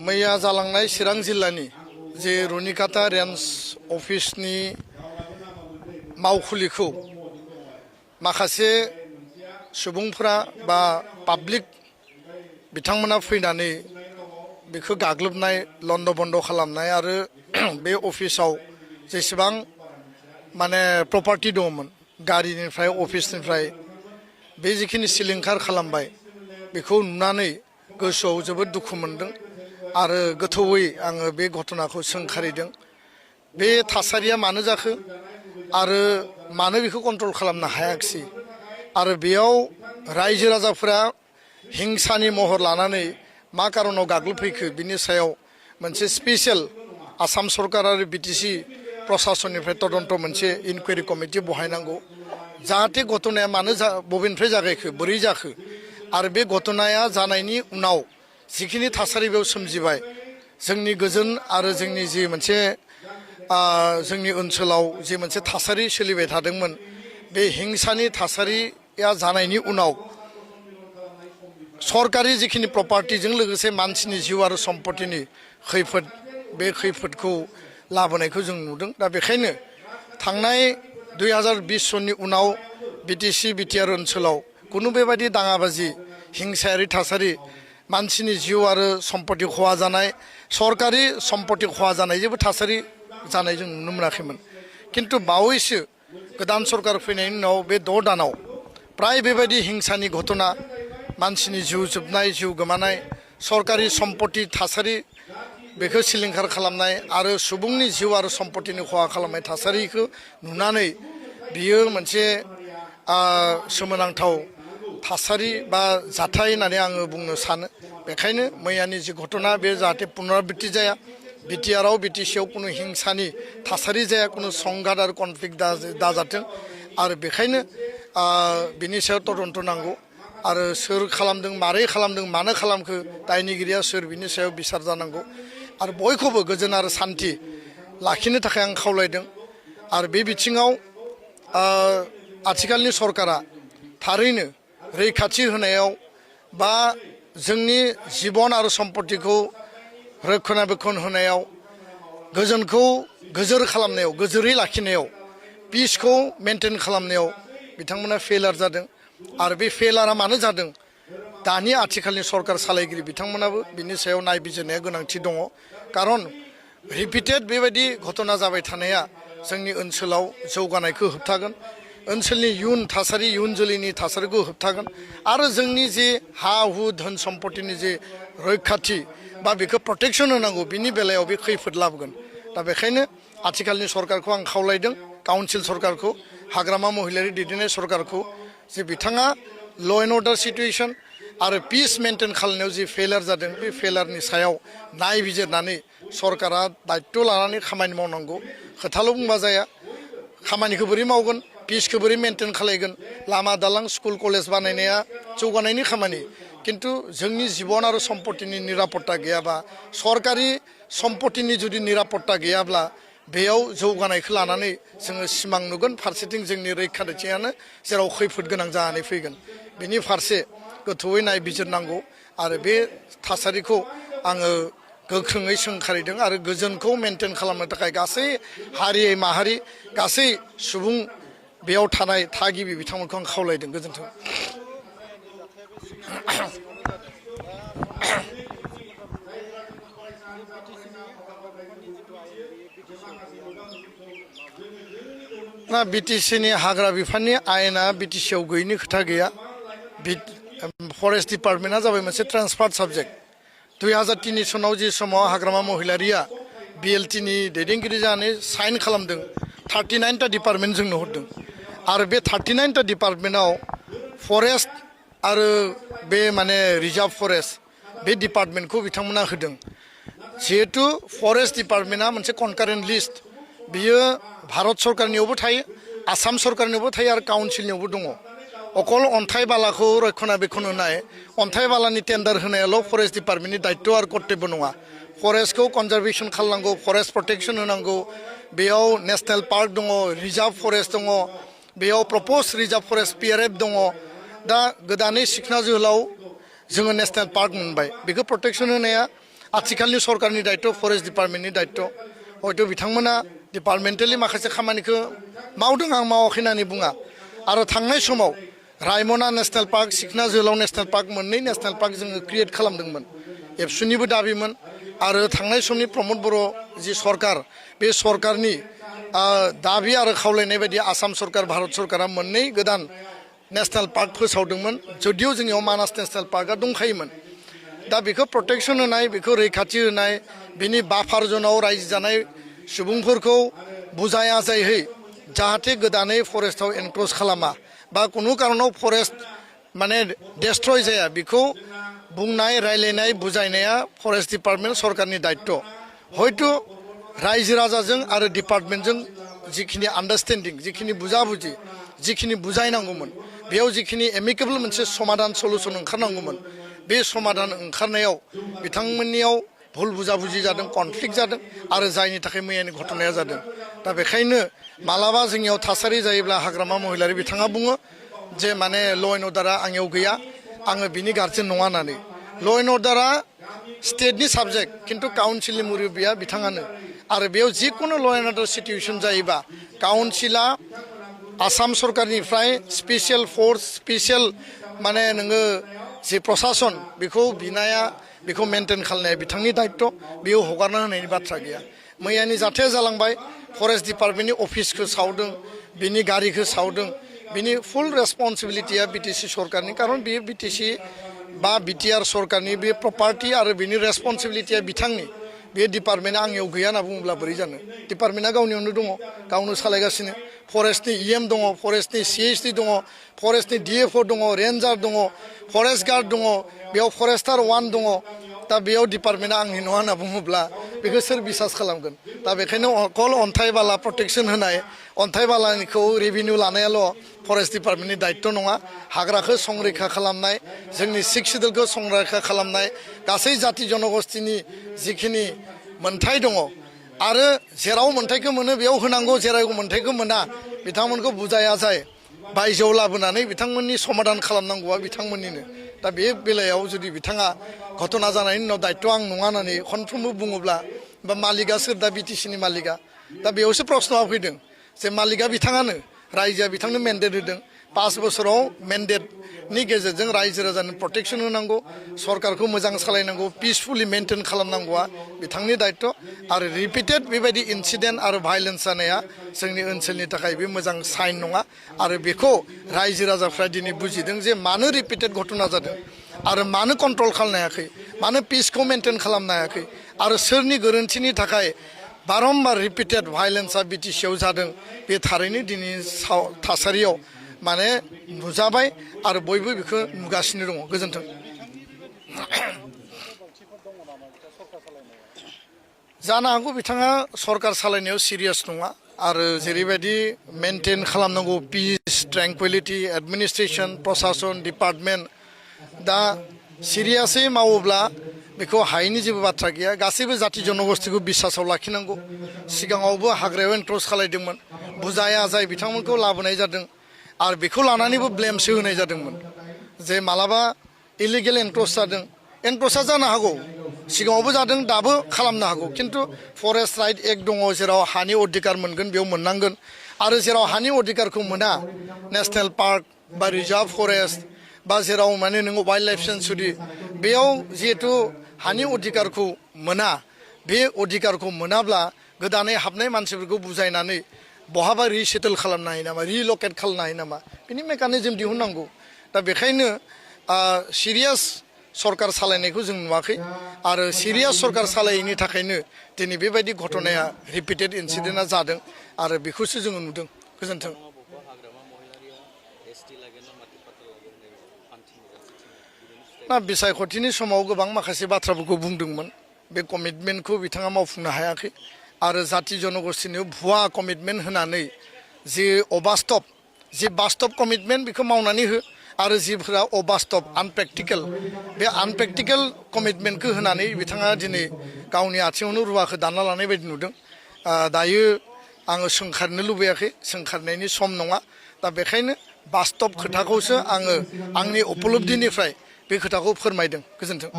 मैया जालांनाय चिरां जिल्लानि जे रुनिकाटा रेन्ज अफिसनि मावखुलिखौ माखासे सुबुंफोरा बा पाब्लिक बिथांमोना फैनानै बेखौ गाग्लोबनाय लन्ड बन्द खालामनाय आरो बे अफिसाव जेसेबां माने प्रपार्टि दङमोन गारिनिफ्राय अफिसनिफ्राय बे जिखिनि सिलिंखार खालामबाय बेखौ नुनानै गोसोआव जोबोद दुखु मोनदों आरो गोथौयै आङो बे घटनाखौ सोंखारिदों। बे थासारिया मानो जाखो आरो मानो बेखौ कन्ट्रल खालामनो हायाखिसै आरो बेयाव रायजो राजाफोरा हिंसानि महर लानानै मा कारनाव गाग्लोबफैखो बिनि सायाव मोनसे स्पेशल आसाम सरकार आरो बिटिसि प्रशासननिफ्राय तदन्त मोनसे इनकुवेरि कमिटि बहायनांगौ जाहाथे घटनाया मानो बबेनिफ्राय जागायखो बोरै जाखो आरो बे घटनाया जानायनि उनाव जिखिनि थासारि बेयाव सोमजिबाय जोंनि गोजोन आरो जोंनि जि मोनसे जोंनि ओनसोलाव जि मोनसे थासारि सोलिबाय थादोंमोन बे हिंसानि थासारिया जानायनि उनाव सरकारि जिखिनि प्रपार्टिजों लोगोसे मानसिनि जिउ आरो सम्पतिनि खैफोद बे खैफोदखौ लाबोनायखौ जों नुदों। दा बेखायनो थांनाय 2020 सननि उनाव बिटिसि बिटिआर ओनसोलाव कुनु बेबायदि दाङाबाजि हिंसायारि थासारि मानसिनि जिउ आरो सम्पति खहा जानाय सरकारि सम्पति खहा जानाय जेबो थासारि जानाय जों नुनो मोनाखैमोन। किन्तु बावैसो गोदान सरकार फैनायनि उनाव बे 6 दानाव प्राय बेबायदि हिंसानि घटना मानसिनि जिउ जोबनाय जिउ गोमानाय सरकारि सम्पति थासारि बेखौ सिलिंखार खालामनाय आरो सुबुंनि जिउ आरो सम्पतिनि खहा खालामनाय थासारिखौ नुनानै बियो मोनसे सोमोनांथाव थासारि बा जाथाय होननानै आङो बुंनो सानो। बेखायनो मैयानि जि घटना बे जाहाथे पुनराबृत्ति जाया बिटिआरआव बिटिसिआव कुनु हिंसानि थासारि जाया कुनु संघात आरो कनफ्लिक्ट दाजाथों आरो बेखायनो बिनि सायाव तदन्त नांगौ आरो सोर खालामदों मारै खालामदों मानो खालामखो दायनिगिरिया सोर बिनि सायाव बिसार जानांगौ आरो बयखौबो गोजोन आरो सान्थि लाखिनो थाखाय आं खावलायदों। आरो बे बिथिङाव आथिखालनि सरकारा थारैनो रैखाथि होनायाव बा जोंनि जिबन आरो सम्पतिखौ रक्षणाबेक्षण होनायाव गोजोनखौ गोजोर खालामनायाव गोजोरै लाखिनायाव पिसखौ मेनटेन खालामनायाव बिथांमोना फेलार जादों आरो बे फेलारा मानो जादों दानि आथिखालनि सरकार सालायगिरि बिथांमोनाबो बिनि सायाव नायबिजिरनाया गोनांथि दङ। खारन रिपिटेड बेबायदि घटना जाबाय थानाया जोंनि ओनसोलाव जौगानायखौ होबथागोन ओनसोलनि इयुन थासारि इयुन जोलैनि थासारिखौ होबथागोन आरो जोंनि जे हा हु धोन सम्पतिनि जे रैखाथि बा बेखौ प्रटेक्सन होनांगौ बिनि बेलायाव बे खैफोद लाबोगोन। दा बेखायनो आथिखालनि सरकारखौ आं खावलायदों काउन्सिल सरकारखौ हाग्रामा महिलारि दैदेननाय सरकारखौ जे बिथाङा ल' एन्ड अर्डार सिटुएसन आरो पिस मेनटेन खालामनायाव जि फेलार जादों बे फेलारनि सायाव नायबिजिरनानै सरकारा दायित्व लानानै खामानि मावनांगौ। खोथाल' बुंबा जाया खामानिखौ बोरै मावगोन पिसखौ बोरै मेनटेन खालायगोन लामा दालां स्कुल कलेज बानायनाया जौगानायनि खामानि किन्तु जोंनि जिबन आरो सम्पतिनि निरापत्ता गैयाबा सरकारि सम्पतिनि जुदि निरापत्ता गैयाब्ला बेयाव जौगानायखौ लानानै जोङो सिमां नुगोन फारसेथिं जोंनि रैखाथियानो जेराव खैफोद गोनां जानानै फैगोन। बेनि फारसे गोथौयै नायबिजिरनांगौ आरो बे थासारिखौ आङो गोख्रोङै सोंखारिदों आरो गोजोनखौ मेनटेन खालामनो थाखाय गासै हारि माहारि गासै सुबुं बेयाव थानाय थागिबि बिथांमोनखौ आं खावलायदों। गोजोन्थों। ना बिटिसिनि हाग्रा बिफाननि आयेना बिटिसिआव गैयिनि खोथा गैया। फरेस्ट डिपार्टमेन्टआ जाबाय मोनसे ट्रान्सफार्ड साबजेक्ट 2003 सनाव जि समाव हाग्रामा महिलारिया बिएलटिनि दैदेनगिरि जानानै साइन खालामदों 39टा डिपार्टमेन्ट जोंनो हरदों आरो बे 39टा डिपार्टमेन्टआव फरेस्ट आरो बे माने रिजार्भ फरेस्ट बे डिपार्टमेन्टखौ बिथांमोना होदों। जिहेतु फरेस्ट डिपार्टमेन्टआ मोनसे कनकारेन्ट लिस्ट बियो भारत सरकारनियावबो थायो आसाम सरकारनियावबो थायो आरो काउन्सिलनियावबो दङ। अकल अन्थाइ बालाखौ रक्षणाबेक्षण होनाय अन्थाइ बालानि टेन्डार होनायाल' फरेस्ट डिपार्टमेन्टनि दायित्व आरो कर्तब्य नङा। फरेस्टखौ कनजारभेसन खालामनांगौ फरेस्ट प्रटेक्सन होनांगौ बेयाव नेसनेल पार्क दङ रिजार्भ फरेस्ट दङ बेयाव प्रपज रिजार्भ फरेस्ट पिआरएफ दङ। दा गोदानै सिखना जोहोलाव जोङो नेसनेल पार्क मोनबाय बेखौ प्रटेक्सन होनाया आथिखालनि सरकारनि दायित्व फरेस्ट डिपार्टमेन्टनि दायित्व हयथ' बिथांमोना डिपार्टमेन्टेलि माखासे खामानिखौ मावदों आं मावाखै होननानै बुङा आरो थांनाय समाव रायमना नेशनेल पार्क सिखना जोहोलाव नेशनेल पार्क मोननै नेशनेल पार्क जोङो क्रिएट खालामदोंमोन एबसुनिबो दाबिमोन आरो थांनाय समनि प्रमद बर' जि सरकार बे सरकारनि दाबि आरो खावलायनाय बायदि आसाम सरकार भारत सरकारा मोननै गोदान नेशनेल पार्क फोसावदोंमोन जुदिअ जोंनियाव मानास नेशनेल पार्कआ दंखायोमोन दा बेखौ प्रटेक्सन होनाय बेखौ रैखाथि होनाय बिनि बाफार जनाव रायजो जानाय सुबुंफोरखौ बुजाय आजायहै जाहाथे गोदानै फरेस्टआव एनक्ल'ज खालामा बा कुनु कारनाव फरेस्ट माने डेस्ट्रय जाया बेखौ बुंनाय रायलायनाय बुजायनाया फरेस्ट डिपार्टमेन्ट सरकारनि दायित्व हयथ' रायजो राजाजों आरो डिपार्टमेन्टजों जिखिनि आन्डारस्टेन्डिं जिखिनि बुजाबुजि जिखिनि बुजायनांगौमोन बेयाव जिखिनि एमिकेबल मोनसे समाधान सलुसन ओंखारनांगौमोन बे समाधान ओंखारनायाव बिथांमोननियाव भुल बुजाबुजि जादों कनफ्लिक्ट जादों आरो जायनि थाखाय मैयानि घटनाया जादों दा बेखायनो मालाबा जोंनियाव थासारि जायोब्ला हाग्रामा महिलारि बिथाङा बुङो जे माने ल' एन्ड अर्डारा आंनियाव गैया आङो बिनि गार्जेन नङा होननानै ल' एन्ड अर्डारा स्टेटनि साबजेक्ट खिन्थु काउन्सिलनि मुरब्बिया बिथाङानो आरो बेयाव जिखुनु ल' एन्ड अर्डार सिटुवेसन जायोबा काउन्सिला आसाम सरकारनिफ्राय स्पेसियेल फर्स स्पेसियेल माने नोङो जि प्रसासन बेखौ बिनाया बेखौ मेनटेन खालामनाया बिथांनि दायित्व बेयाव हगारना होनायनि बाथ्रा गैया मैयानि जाथाया जालांबाय फरेस्ट डिपार्टमेन्टनि अफिसखौ सावदों बिनि गारिखौ सावदों बिनि फुल रेसपन्सिबिलिटिया बिटिसि सरकारनि कारन बेयो बिटिसि बा बिटिआर सरकारनि बे प्रपार्टि आरो बिनि रेसपन्सिबिलिटिया बिथांनि बे डिपार्टमेन्टआ आंनियाव गैया होनना बुङोब्ला बोरै जानो डिपार्टमेन्टआ गावनियावनो दङ गावनो सालायगासिनो फरेस्टनि इएम दङ फरेस्टनि सिएइचडि दङ फरेस्टनि डिएफअ दङ रेन्जार दङ फरेस्ट गार्ड दङ बेयाव फरेस्टार 1 दङ दा बेयाव डिपार्टमेन्टआ आंनि नङा होनना बुङोब्ला बेखौ सोर बिसास खालामगोन दा बेखायनो अकल अन्थाइ बाला प्रटेक्सन होनाय अन्थाइ बालानिखौ रेभिनिउ लानायाल' फरेस्ट डिपार्टमेन्टनि दायित्व नङा हाग्राखौ संरैखा खालामनाय जोंनि सिख सिदुलखौ संरैखा खालामनाय गासै जाति जनगोष्ठीनि जिखिनि मोनथाय दङ आरो जेराव मोनथायखौ मोनो बेयाव होनांगौ जेराव मोनथायखौ मोना बिथांमोनखौ बुजाया जाय बायजोआव लाबोनानै बिथांमोननि समाधान खालामनांगौआ बिथांमोननिनो दा बे बेलायाव जुदि बिथाङा घटना जानायनि उनाव दायित्व आं नङा होननानै खनफ्रोमबो बुङोब्ला बा मालिकआ सोर दा बिटिसिनि मालिकआ दा बेयावसो प्रश्नआ फैदों जे मालिकआ बिथाङानो रायजोआ बिथांनो मेन्डेट होदों 5 बोसोराव मेन्डेटनि गेजेरजों रायजो राजानो प्रटेक्सन होनांगौ सरकारखौ मोजां सालायनांगौ पिसफुलि मेनटेन खालामनांगौआ बिथांनि दायित्व आरो रिपिटेड बेबायदि इनसिडेन्ट आरो भायलेन्स जानाया जोंनि ओनसोलनि थाखाय बे मोजां साइन नङा आरो बेखौ रायजो राजाफ्रा दिनै बुजिदों जे मानो रिपिटेड घटना जादों आरो मानो कन्ट्रल खालामनो हायाखै मानो पिसखौ मेनटेन खालामनो हायाखै आरो सोरनि गोरोन्थिनि थाखाय बारम्बार रिपिटेड भायलेन्सआ बिटिसिआव जादों बे थारैनो दिनै थासारियाव माने नुजाबाय आरो बयबो बेखौ नुगासिनो दङ गोजोन्थों जानो हागौ बिथाङा सरकार सालायनायाव सिरियास नङा आरो जेरैबायदि मेनटेन खालामनांगौ पिस ट्रेंकुइलिटि एडमिनिस्ट्रेसन प्रशासन डिपार्टमेन्ट दा सिरियासै मावोब्ला बेखौ हायैनि जेबो बाथ्रा गैया गासैबो जाति जनगोष्ठीखौ बिसासाव लाखिनांगौ सिगाङावबो हाग्रायाव एनक्ल'ज खालायदोंमोन बुजाया जाय बिथांमोनखौ लाबोनाय जादों आरो बेखौ लानानैबो ब्लेमसो होनाय जादोंमोन जे मालाबा इलिगेल एनक्ल'ज जादों एनक्ल'जआ जानो हागौ सिगाङावबो जादों दाबो खालामनो हागौ खिन्थु फरेस्ट राइट एक्ट दङ जेराव हानि अधिकार मोनगोन बेयाव मोननांगोन आरो जेराव हानि अधिकारखौ मोना नेशनेल पार्क बा रिजार्भ फरेस्ट बा जेराव माने नोङो वाइल्ड लाइफ सेन्चुरि बेयाव जिहेतु हानि अधिकारखौ मोना बे अधिकारखौ मोनाब्ला गोदानै हाबनाय मानसिफोरखौ बुजायनानै बहाबा रिसेटल खालामनो हायो नामा रिलकेट खालामनो हायो नामा बिनि मेकानिजम दिहुननांगौ दा बेखायनो सिरियास सरकार सालायनायखौ जों नुवाखै आरो सिरियास सरकार सालायैनि थाखायनो दिनै बेबायदि घटनाया रिपिटेड इनसिडेन्टआ जादों आरो बेखौसो जोङो नुदों गोजोन्थों ना बिसायख'थिनि समाव गोबां माखासे बाथ्राफोरखौ बुंदोंमोन बे कमिटमेन्टखौ बिथाङा मावफुंनो हायाखै आरो जाति जनगोष्ठीनो भुवा कमिटमेन्ट होनानै जि अबास्तब जि बास्तब कमिटमेन्ट बेखौ मावनानै हो आरो जिफोरा अबास्तब आनप्रेक्टिकेल बे आनप्रेक्टिकेल कमिटमेन्टखौ होनानै बिथाङा दिनै गावनि आथिङावनो रुवाखौ दानना लानाय बायदि नुदों दायो आङो सोंखारनो लुबैयाखै सोंखारनायनि सम नङा दा बेखायनो बास्तब खोथाखौसो आङो आंनि उपलब्धिनिफ्राय बे खोथाखौ फोरमायदों गोजोन्थों